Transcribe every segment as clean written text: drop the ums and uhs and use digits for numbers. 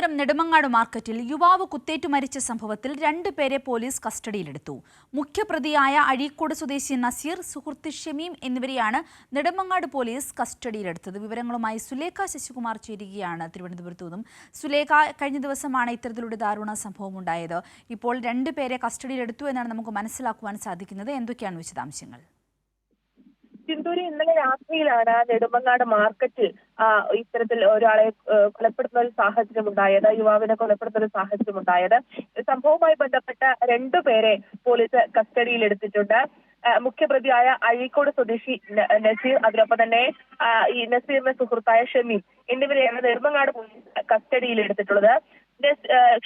തിരുവനന്തപുരം നെടുമങ്ങാട് മാർക്കറ്റിൽ യുവാവ് കുത്തേറ്റു മരിച്ച സംഭവത്തിൽ 2 പേരെ പോലീസ് കസ്റ്റഡിയിലെടുത്തു. മുഖ്യപ്രതിയായ അഴീക്കോട് സ്വദേശി നസീർ, സുഹൃത്ത് ഷമീം എന്നിവരെയാണ് നെടുമങ്ങാട് പോലീസ് കസ്റ്റഡിയിലെടുത്തത്. വിവരങ്ങളുമായി സുലേഖ ശശികുമാർ ചേരുകയാണ് തിരുവനന്തപുരത്തു നിന്നും. സുലേഖ, കഴിഞ്ഞ ദിവസമാണ് ഇത്തരത്തിലൊരു ദാരുണ സംഭവം ഉണ്ടായത്. ഇപ്പോൾ 2 പേരെ കസ്റ്റഡിയിലെടുത്തു എന്നാണ് നമുക്ക് മനസ്സിലാക്കുവാൻ സാധിക്കുന്നത്. എന്തൊക്കെയാണ് വിശദാംശങ്ങൾ? സിന്ധൂരി, ഇന്നലെ രാത്രിയിലാണ് നെടുമങ്ങാട് മാർക്കറ്റിൽ ഇത്തരത്തിൽ ഒരാളെ കൊലപ്പെടുത്തുന്ന ഒരു സാഹചര്യം ഉണ്ടായത്. യുവാവിനെ കൊലപ്പെടുത്തുന്ന ഒരു സാഹചര്യം ഉണ്ടായത്. സംഭവവുമായി ബന്ധപ്പെട്ട 2 പേരെ പോലീസ് കസ്റ്റഡിയിലെടുത്തിട്ടുണ്ട്. മുഖ്യപ്രതിയായ അഴീക്കോട് സ്വദേശി നസീർ, അതിനൊപ്പം തന്നെ ഈ നസീറിന്റെ സുഹൃത്തായ ഷമീം എന്നിവരെയാണ് നെടുമങ്ങാട് പോലീസ് കസ്റ്റഡിയിലെടുത്തിട്ടുള്ളത്.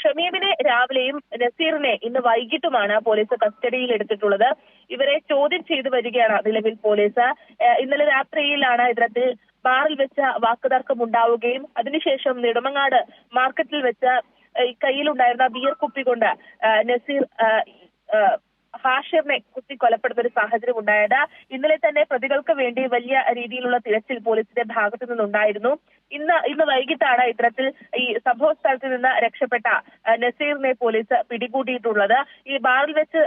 ഷമീമിനെ രാവിലെയും നസീറിനെ ഇന്ന് വൈകിട്ടുമാണ് പോലീസ് കസ്റ്റഡിയിൽ എടുത്തിട്ടുള്ളത്. ഇവരെ ചോദ്യം ചെയ്തു വരികയാണ് നിലവിൽ പോലീസ്. ഇന്നലെ രാത്രിയിലാണ് ഇത്തരത്തിൽ ബാറിൽ വെച്ച വാക്കുതർക്കം ഉണ്ടാവുകയും അതിനുശേഷം നെടുമങ്ങാട് മാർക്കറ്റിൽ വെച്ച കയ്യിലുണ്ടായിരുന്ന ബിയർ കുപ്പി കൊണ്ട് നസീർ ഹാഷിറിനെ കുത്തി കൊലപ്പെടുന്ന ഒരു സാഹചര്യം ഉണ്ടായത്. ഇന്നലെ തന്നെ പ്രതികൾക്ക് വേണ്ടി വലിയ രീതിയിലുള്ള തിരച്ചിൽ പോലീസിന്റെ ഭാഗത്തു നിന്നുണ്ടായിരുന്നു. ഇന്ന് വൈകിട്ടാണ് ഇത്തരത്തിൽ ഈ സംഭവ സ്ഥലത്ത് നിന്ന് രക്ഷപ്പെട്ട നസീറിനെ പോലീസ് പിടികൂടിയിട്ടുള്ളത്. ഈ ബാറിൽ വെച്ച്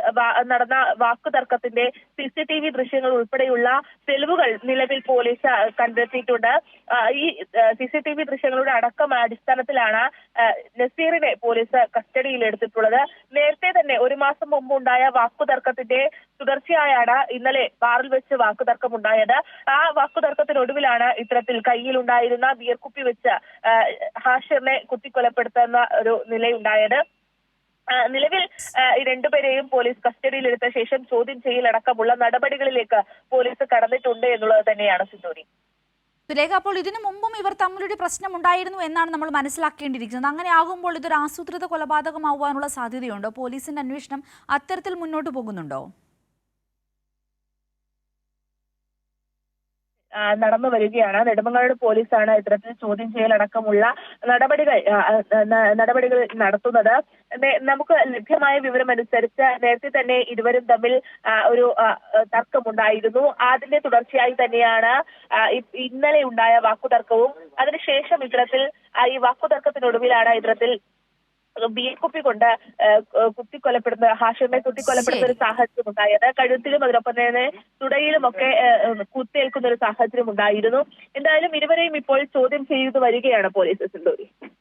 നടന്ന വാക്കുതർക്കത്തിന്റെ CCTV ദൃശ്യങ്ങൾ ഉൾപ്പെടെയുള്ള തെളിവുകൾ നിലവിൽ പോലീസ് കണ്ടെത്തിയിട്ടുണ്ട്. ഈ CCTV ദൃശ്യങ്ങളുടെ അടക്കം അടിസ്ഥാനത്തിലാണ് നസീറിനെ പോലീസ് കസ്റ്റഡിയിൽ എടുത്തിട്ടുള്ളത്. നേരത്തെ തന്നെ 1 മാസം മുമ്പുണ്ടായ വാക്കുതർക്കത്തിന്റെ തുടർച്ചയായാണ് ഇന്നലെ ബാറിൽ വെച്ച് വാക്കുതർക്കം ഉണ്ടായത്. ആ വാക്കുതർക്കത്തിനൊടുവിലാണ് ഇത്തരത്തിൽ കയ്യിലുണ്ടായിരുന്ന ബിയർ കുപ്പി വെച്ച് ഹാഷിറിനെ കുത്തിക്കൊലപ്പെടുത്തുന്ന ഒരു നിലയുണ്ടായത്. നിലവിൽ ഈ 2 പേരെയും പോലീസ് കസ്റ്റഡിയിലെടുത്ത ശേഷം ചോദ്യം ചെയ്യലടക്കമുള്ള നടപടികളിലേക്ക് പോലീസ് കടന്നിട്ടുണ്ട് എന്നുള്ളത് തന്നെയാണ് സിന്ധൂരി. സുലേഖ, അപ്പോൾ ഇതിനു മുമ്പും ഇവർ തമ്മിലൊരു പ്രശ്നം ഉണ്ടായിരുന്നു എന്നാണ് നമ്മൾ മനസ്സിലാക്കേണ്ടിയിരിക്കുന്നത്. അങ്ങനെ ആകുമ്പോൾ ഇതൊരു ആസൂത്രിത കൊലപാതകമാവാനുള്ള സാധ്യതയുണ്ടോ? പോലീസിന്റെ അന്വേഷണം അത്തരത്തിൽ മുന്നോട്ട് പോകുന്നുണ്ടോ? നടന്നു വരികയാണ്. നെടുമങ്ങാട് പോലീസാണ് ഇത്തരത്തിൽ ചോദ്യം ചെയ്യലടക്കമുള്ള നടപടികൾ നടത്തുന്നത്. നമുക്ക് ലഭ്യമായ വിവരമനുസരിച്ച് നേരത്തെ തന്നെ ഇരുവരും തമ്മിൽ ഒരു തർക്കമുണ്ടായിരുന്നു. അതിന്റെ തുടർച്ചയായി തന്നെയാണ് ഇന്നലെ ഉണ്ടായ വാക്കുതർക്കവും. അതിനുശേഷം ഇത്തരത്തിൽ ഈ വാക്കുതർക്കത്തിനൊടുവിലാണ് ഇത്തരത്തിൽ ബിയർ കുപ്പി കൊണ്ട് ഹാഷിറിനെ കുത്തിക്കൊലപ്പെടുന്ന ഒരു സാഹചര്യം ഉണ്ടായത്. കഴുത്തിലും അതിനൊപ്പം തന്നെ തുടയിലുമൊക്കെ കുത്തേൽക്കുന്ന ഒരു സാഹചര്യം ഉണ്ടായിരുന്നു. എന്തായാലും ഇരുവരെയും ഇപ്പോൾ ചോദ്യം ചെയ്തു വരികയാണ് പോലീസ്. സിന്ധൂരി.